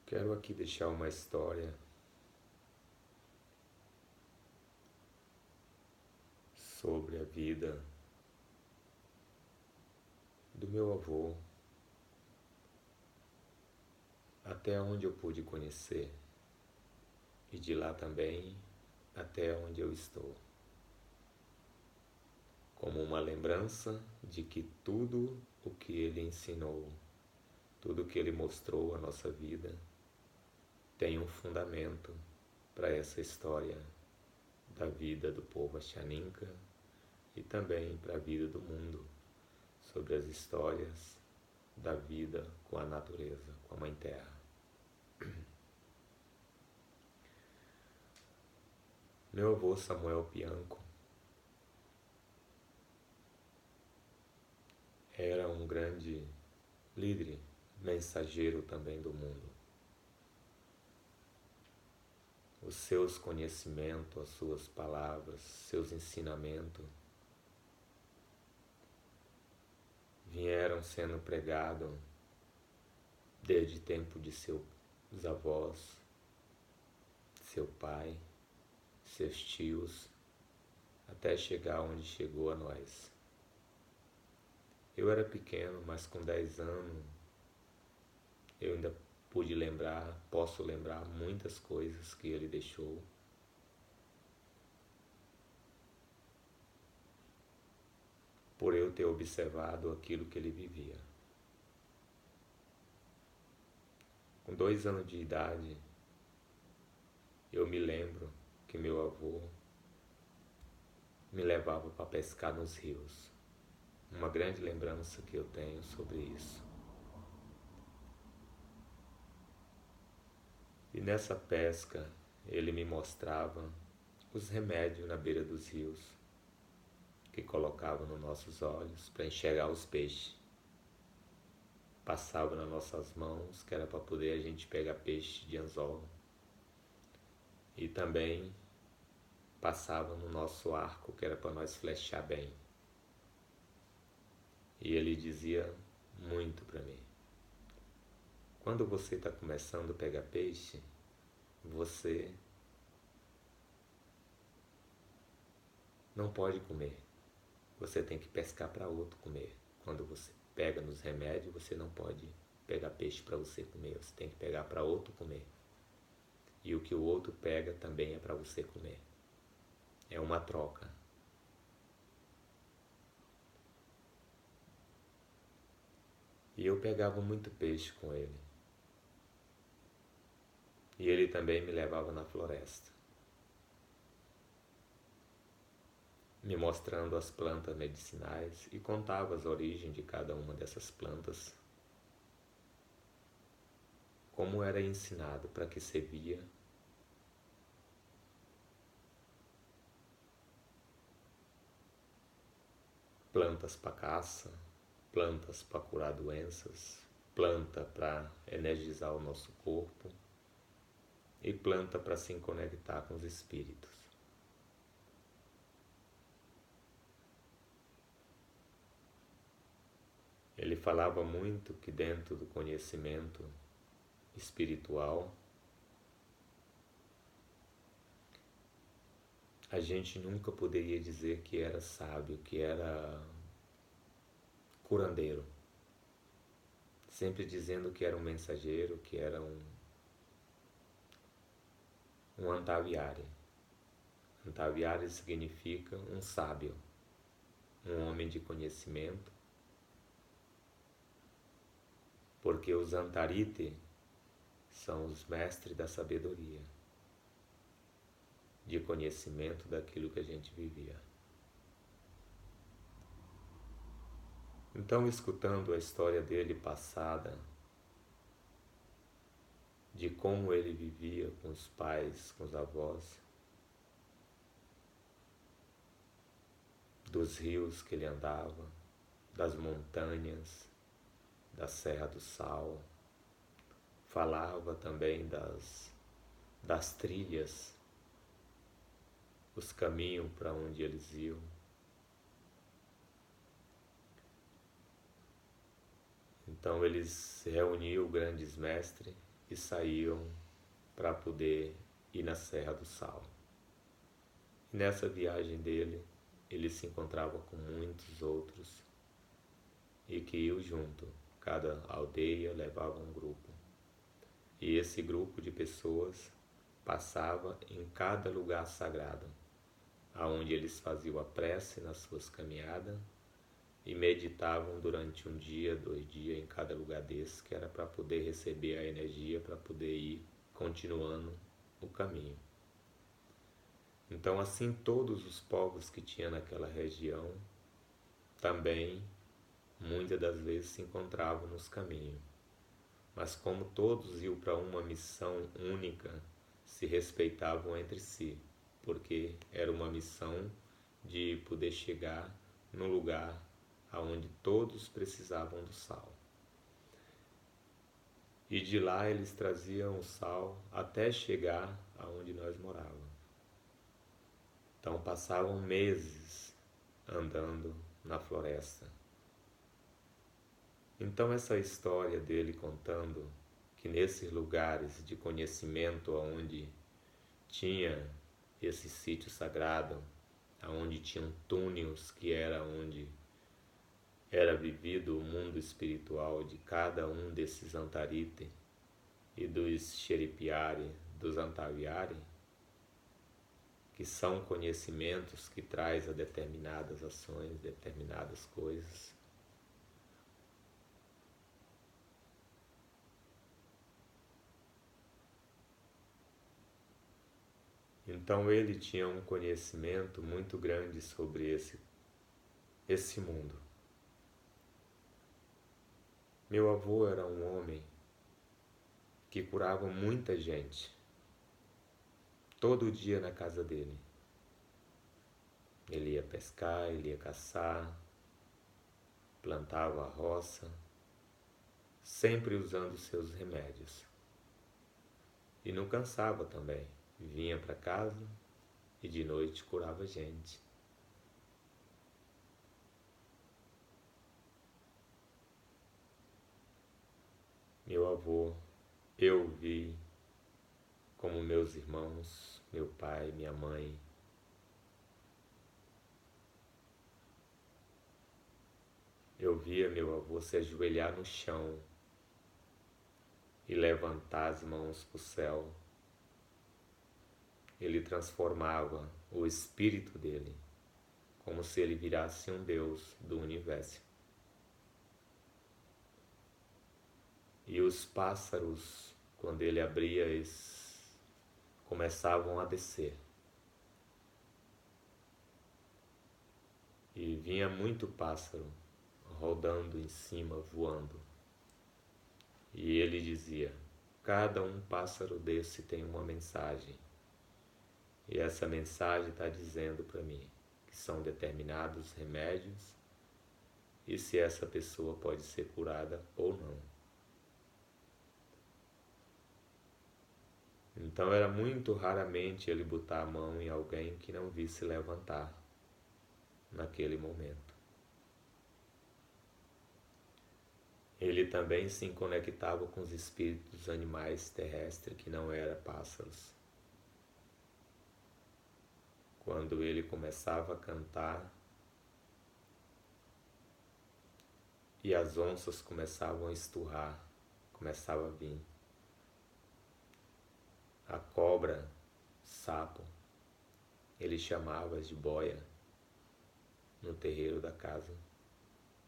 Quero aqui deixar uma história sobre a vida do meu avô, até onde eu pude conhecer, e de lá também até onde eu estou, como uma lembrança de que tudo o que ele ensinou, tudo o que ele mostrou à nossa vida, tem um fundamento para essa história da vida do povo Axaninca e também para a vida do mundo, sobre as histórias da vida com a natureza, com a Mãe Terra. Meu avô Samuel Pianco era um grande líder, mensageiro também do mundo. Os seus conhecimentos, as suas palavras, seus ensinamentos vieram sendo pregados desde o tempo de seus avós, seu pai, seus tios, até chegar onde chegou a nós. Eu era pequeno, mas com 10 anos eu ainda posso lembrar muitas coisas que ele deixou. Por eu ter observado aquilo que ele vivia. Com 2 anos de idade, eu me lembro que meu avô me levava para pescar nos rios. Uma grande lembrança que eu tenho sobre isso. E nessa pesca, ele me mostrava os remédios na beira dos rios, que colocava nos nossos olhos para enxergar os peixes. Passava nas nossas mãos, que era para poder a gente pegar peixe de anzol. E também passava no nosso arco, que era para nós flechar bem. E ele dizia muito para mim: quando você está começando a pegar peixe, você não pode comer. Você tem que pescar para outro comer. Quando você pega nos remédios, você não pode pegar peixe para você comer. Você tem que pegar para outro comer. E o que o outro pega também é para você comer. É uma troca. E eu pegava muito peixe com ele. E ele também me levava na floresta, me mostrando as plantas medicinais e contava as origens de cada uma dessas plantas, como era ensinado, para que servia. Plantas para caça, plantas para curar doenças, planta para energizar o nosso corpo e planta para se conectar com os espíritos. Ele falava muito que dentro do conhecimento espiritual a gente nunca poderia dizer que era sábio, que era curandeiro. Sempre dizendo que era um mensageiro, que era um antaviário. Antaviário significa um sábio, um homem de conhecimento, porque os antarite são os mestres da sabedoria, de conhecimento daquilo que a gente vivia. Então, escutando a história dele passada, de como ele vivia com os pais, com os avós, dos rios que ele andava, das montanhas, da Serra do Sal, falava também das trilhas, os caminhos para onde eles iam. Então eles reuniu grandes mestres e saíam para poder ir na Serra do Sal. E nessa viagem dele, ele se encontrava com muitos outros e que iam junto. Cada aldeia levava um grupo. E esse grupo de pessoas passava em cada lugar sagrado, aonde eles faziam a prece nas suas caminhadas e meditavam durante 1 dia, 2 dias em cada lugar desse, que era para poder receber a energia, para poder ir continuando o caminho. Então, assim, todos os povos que tinha naquela região também, muitas das vezes, se encontravam nos caminhos. Mas como todos iam para uma missão única, se respeitavam entre si, porque era uma missão de poder chegar no lugar aonde todos precisavam do sal. E de lá eles traziam o sal até chegar aonde nós morávamos. Então passavam meses andando na floresta. Então essa história dele contando que nesses lugares de conhecimento onde tinha esse sítio sagrado, onde tinham túneis que era onde era vivido o mundo espiritual de cada um desses Antarite e dos Xeripiari, dos Antaviari, que são conhecimentos que traz a determinadas ações, determinadas coisas. Então ele tinha um conhecimento muito grande sobre esse mundo. Meu avô era um homem que curava muita gente, todo dia na casa dele. Ele ia pescar, ele ia caçar, plantava a roça, sempre usando seus remédios. E não cansava também, vinha para casa e de noite curava gente. Meu avô, eu vi como meus irmãos, meu pai, minha mãe, eu via meu avô se ajoelhar no chão e levantar as mãos para o céu. Ele transformava o espírito dele como se ele virasse um Deus do universo. E os pássaros, quando ele abria, eles começavam a descer. E vinha muito pássaro rodando em cima, voando. E ele dizia: cada um pássaro desse tem uma mensagem. E essa mensagem está dizendo para mim que são determinados remédios e se essa pessoa pode ser curada ou não. Então era muito raramente ele botar a mão em alguém que não visse levantar naquele momento. Ele também se conectava com os espíritos dos animais terrestres que não eram pássaros. Quando ele começava a cantar e as onças começavam a esturrar, começava a vir. A cobra, sapo, ele chamava de boia no terreiro da casa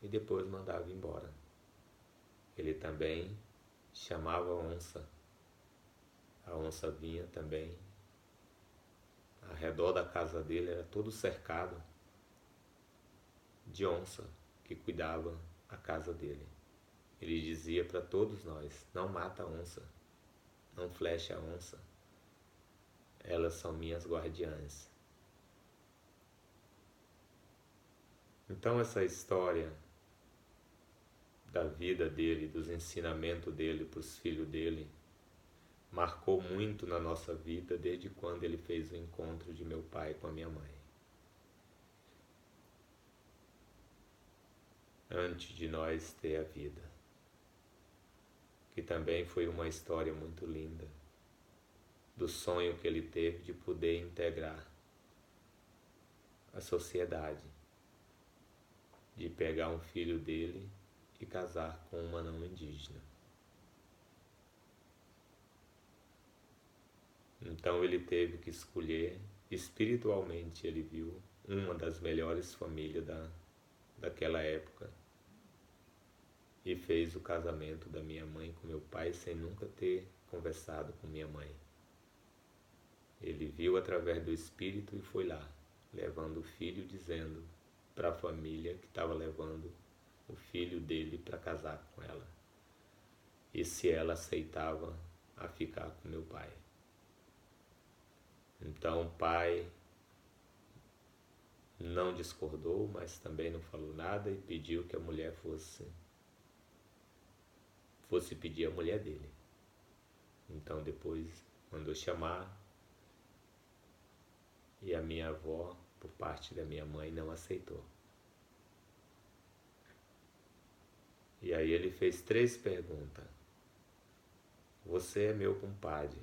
e depois mandava embora. Ele também chamava a onça vinha também. Ao redor da casa dele era todo cercado de onça que cuidava a casa dele. Ele dizia para todos nós: não mata a onça, não flecha a onça, elas são minhas guardiãs. Então essa história da vida dele, dos ensinamentos dele para os filhos dele, marcou muito na nossa vida desde quando ele fez o encontro de meu pai com a minha mãe. Antes de nós ter a vida. que também foi uma história muito linda, do sonho que ele teve de poder integrar a sociedade, de pegar um filho dele e casar com uma não indígena. Então ele teve que escolher, espiritualmente ele viu uma das melhores famílias daquela época e fez o casamento da minha mãe com meu pai sem nunca ter conversado com minha mãe. Ele viu através do espírito e foi lá, levando o filho, dizendo para a família que estava levando o filho dele para casar com ela, e se ela aceitava a ficar com meu pai. Então o pai não discordou, mas também não falou nada e pediu que a mulher fosse pedir a mulher dele. Então depois mandou chamar, e a minha avó, por parte da minha mãe, não aceitou. E aí ele fez 3 perguntas. Você é meu compadre,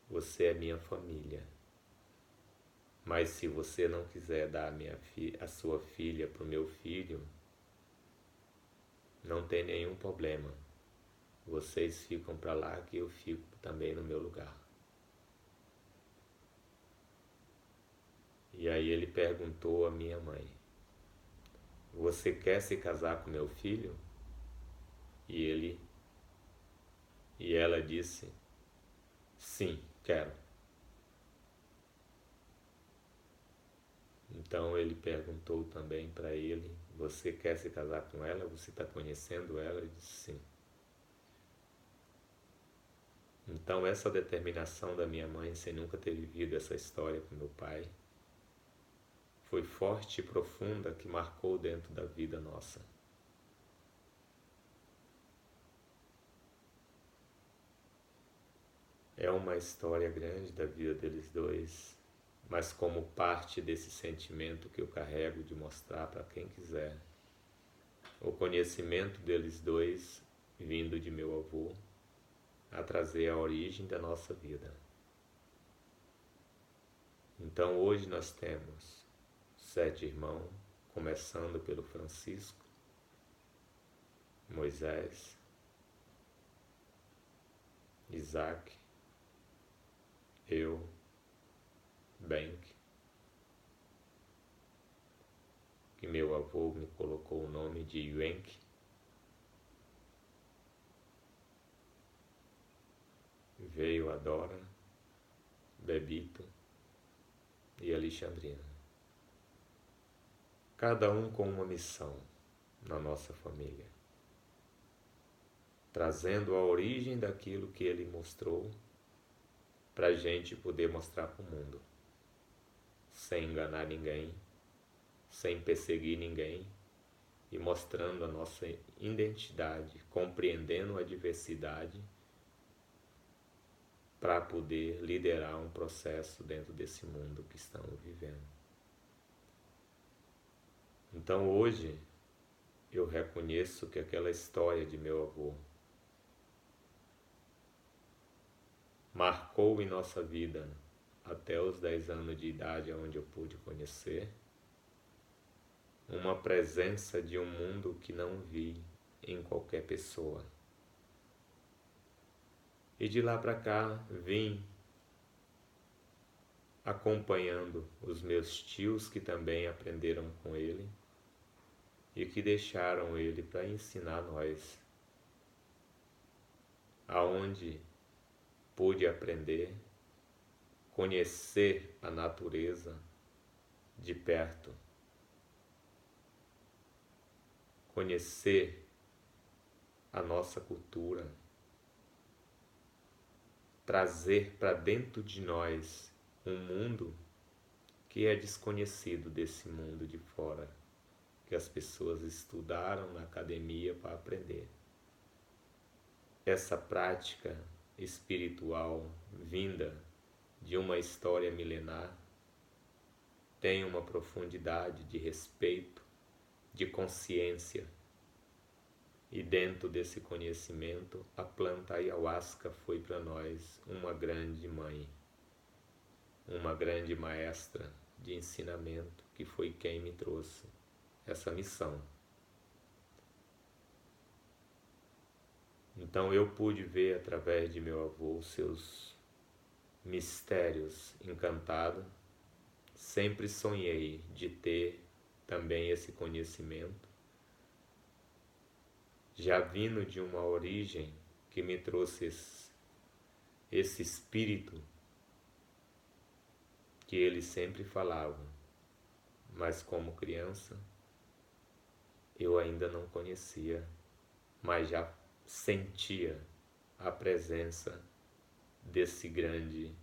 você é minha família, mas se você não quiser dar a sua filha para o meu filho, não tem nenhum problema. Vocês ficam para lá que eu fico também no meu lugar. E aí ele perguntou à minha mãe: você quer se casar com meu filho? E ela disse: sim, quero. Então ele perguntou também para ele: você quer se casar com ela? Você está conhecendo ela? Ele disse sim. Então essa determinação da minha mãe, sem nunca ter vivido essa história com meu pai, foi forte e profunda, que marcou dentro da vida nossa. É uma história grande da vida deles dois, mas como parte desse sentimento que eu carrego de mostrar para quem quiser o conhecimento deles dois, vindo de meu avô, a trazer a origem da nossa vida. Então hoje nós temos 7 irmãos, começando pelo Francisco, Moisés, Isaac, eu, Benk, que meu avô me colocou o nome de Yuenk, veio a Dora, Bebito e Alexandrina. Cada um com uma missão na nossa família, trazendo a origem daquilo que ele mostrou para a gente poder mostrar para o mundo, sem enganar ninguém, sem perseguir ninguém, e mostrando a nossa identidade, compreendendo a diversidade, para poder liderar um processo dentro desse mundo que estamos vivendo. Então hoje eu reconheço que aquela história de meu avô marcou em nossa vida até os 10 anos de idade, onde eu pude conhecer uma presença de um mundo que não vi em qualquer pessoa. E de lá para cá vim acompanhando os meus tios, que também aprenderam com ele e que deixaram ele para ensinar nós, aonde pude aprender, conhecer a natureza de perto, conhecer a nossa cultura, trazer para dentro de nós um mundo que é desconhecido desse mundo de fora, que as pessoas estudaram na academia para aprender. Essa prática espiritual vinda de uma história milenar tem uma profundidade de respeito, de consciência E dentro desse conhecimento, a planta ayahuasca foi para nós uma grande mãe, uma grande maestra de ensinamento, que foi quem me trouxe essa missão. Então eu pude ver através de meu avô os seus mistérios encantados. Sempre sonhei de ter também esse conhecimento, já vindo de uma origem que me trouxe esse espírito que ele sempre falava, mas como criança eu ainda não conhecia, mas já sentia a presença desse grande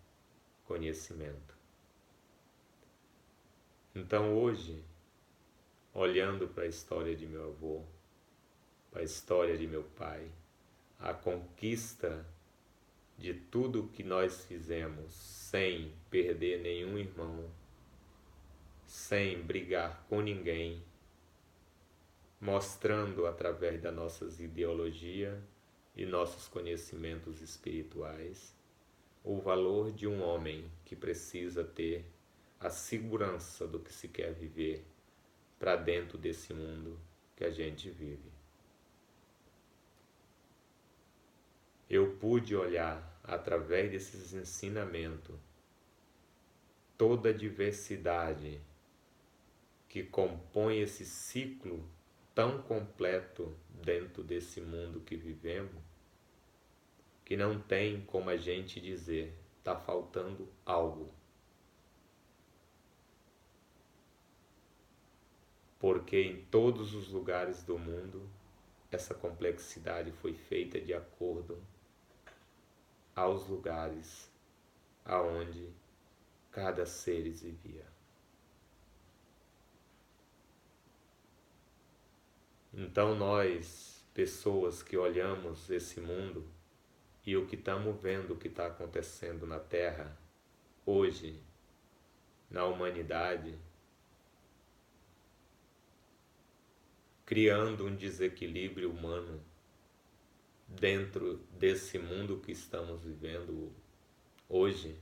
conhecimento. Então hoje, olhando para a história de meu avô, para a história de meu pai, a conquista de tudo que nós fizemos sem perder nenhum irmão, sem brigar com ninguém, mostrando através das nossas ideologias e nossos conhecimentos espirituais o valor de um homem que precisa ter a segurança do que se quer viver para dentro desse mundo que a gente vive. Eu pude olhar através desses ensinamentos toda a diversidade que compõe esse ciclo tão completo dentro desse mundo que vivemos, que não tem como a gente dizer, está faltando algo. Porque em todos os lugares do mundo, essa complexidade foi feita de acordo aos lugares aonde cada ser vivia. Então nós, pessoas que olhamos esse mundo e o que estamos vendo, o que está acontecendo na Terra, hoje, na humanidade, criando um desequilíbrio humano dentro desse mundo que estamos vivendo hoje,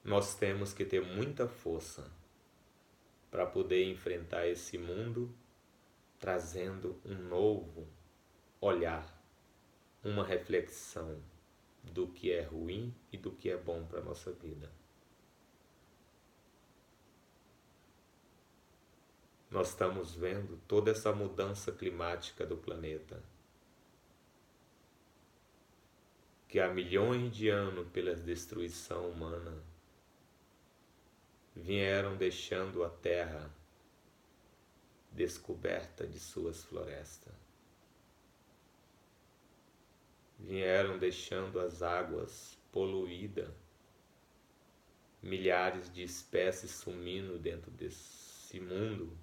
nós temos que ter muita força para poder enfrentar esse mundo, trazendo um novo olhar, uma reflexão do que é ruim e do que é bom para a nossa vida. Nós estamos vendo toda essa mudança climática do planeta, que há milhões de anos, pela destruição humana, vieram deixando a terra descoberta de suas florestas. Vieram deixando as águas poluídas, milhares de espécies sumindo dentro desse mundo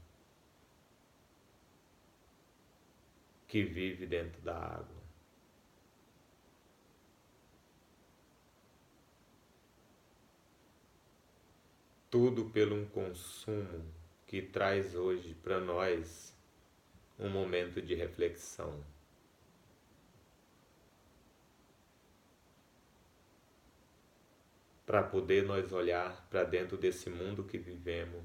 que vive dentro da água. Tudo pelo um consumo que traz hoje para nós um momento de reflexão. Para poder nós olhar para dentro desse mundo que vivemos,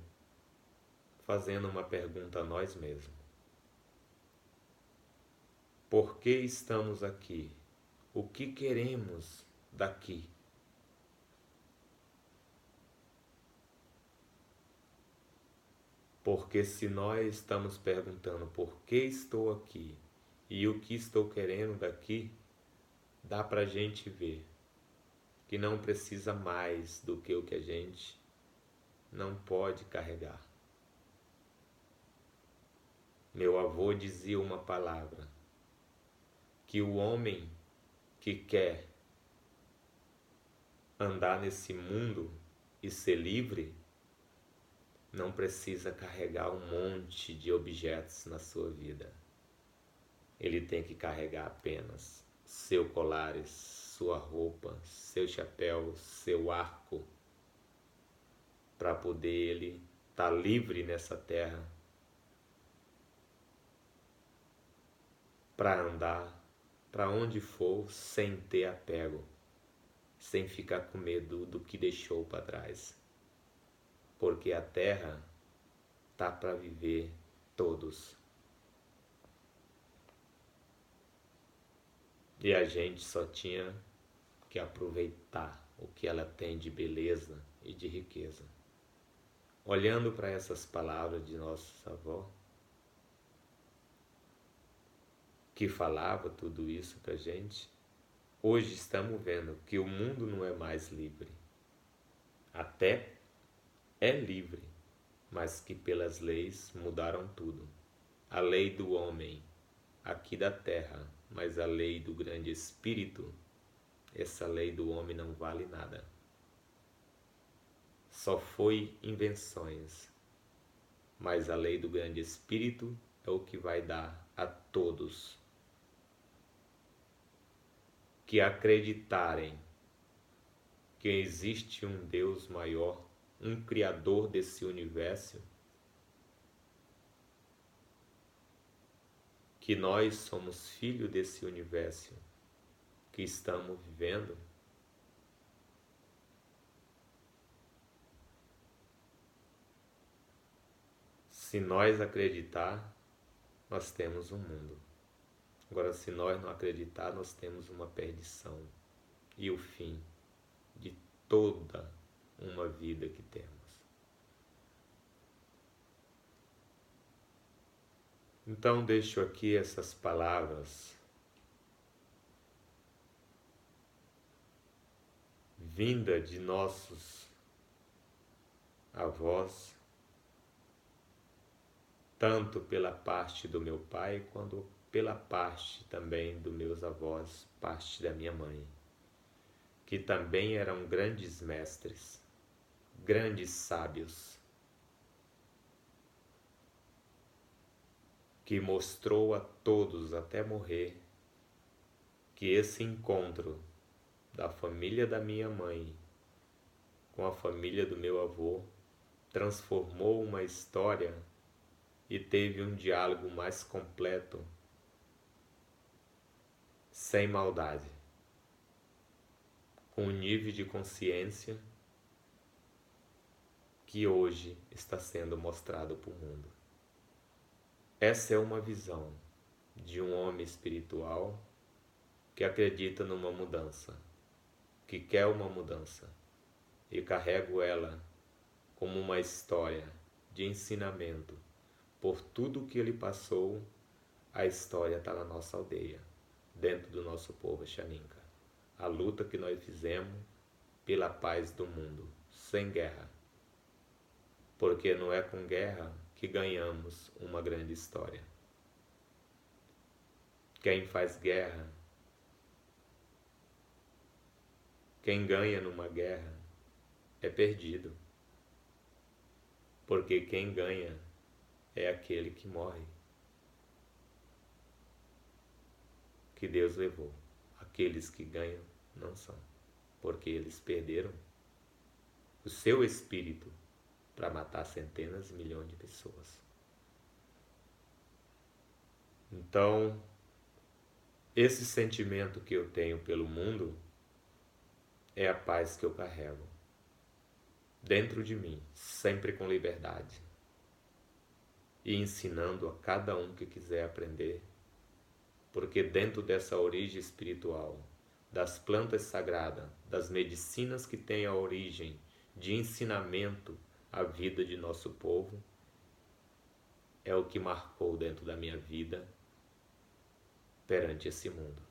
fazendo uma pergunta a nós mesmos. Por que estamos aqui? O que queremos daqui? Porque se nós estamos perguntando por que estou aqui e o que estou querendo daqui, dá para a gente ver que não precisa mais do que o que a gente não pode carregar. Meu avô dizia uma palavra, que o homem que quer andar nesse mundo e ser livre, não precisa carregar um monte de objetos na sua vida. Ele tem que carregar apenas seu colares, sua roupa, seu chapéu, seu arco, para poder ele estar livre nessa terra para andar para onde for sem ter apego, sem ficar com medo do que deixou para trás. Porque a terra tá para viver todos. E a gente só tinha que aproveitar o que ela tem de beleza e de riqueza. Olhando para essas palavras de nossos avós, que falava tudo isso para a gente, hoje estamos vendo que o mundo não é mais livre. Até é livre, mas que pelas leis mudaram tudo. A lei do homem aqui da terra, mas a lei do grande espírito, essa lei do homem não vale nada. Só foi invenções, mas a lei do grande espírito é o que vai dar a todos que acreditarem que existe um Deus maior, um Criador desse universo, que nós somos filhos desse universo que estamos vivendo. Se nós acreditar, nós temos um mundo. Agora, se nós não acreditar, nós temos uma perdição e o fim de toda uma vida que temos. Então, deixo aqui essas palavras vinda de nossos avós, tanto pela parte do meu pai, quanto pela parte também dos meus avós, parte da minha mãe, que também eram grandes mestres, grandes sábios, que mostrou a todos até morrer que esse encontro da família da minha mãe com a família do meu avô transformou uma história e teve um diálogo mais completo, sem maldade, com um nível de consciência que hoje está sendo mostrado para o mundo. Essa é uma visão de um homem espiritual que acredita numa mudança, que quer uma mudança, e carrego ela como uma história de ensinamento. Por tudo que ele passou, a história está na nossa aldeia, dentro do nosso povo Xaninca. A luta que nós fizemos pela paz do mundo, sem guerra. Porque não é com guerra que ganhamos uma grande história. Quem faz guerra, quem ganha numa guerra, é perdido. Porque quem ganha é aquele que morre. Que Deus levou. Aqueles que ganham não são. Porque eles perderam o seu espírito para matar centenas de milhões de pessoas. Então, esse sentimento que eu tenho pelo mundo é a paz que eu carrego dentro de mim, sempre com liberdade, e ensinando a cada um que quiser aprender, porque dentro dessa origem espiritual, das plantas sagradas, das medicinas que têm a origem de ensinamento à vida de nosso povo, é o que marcou dentro da minha vida perante esse mundo.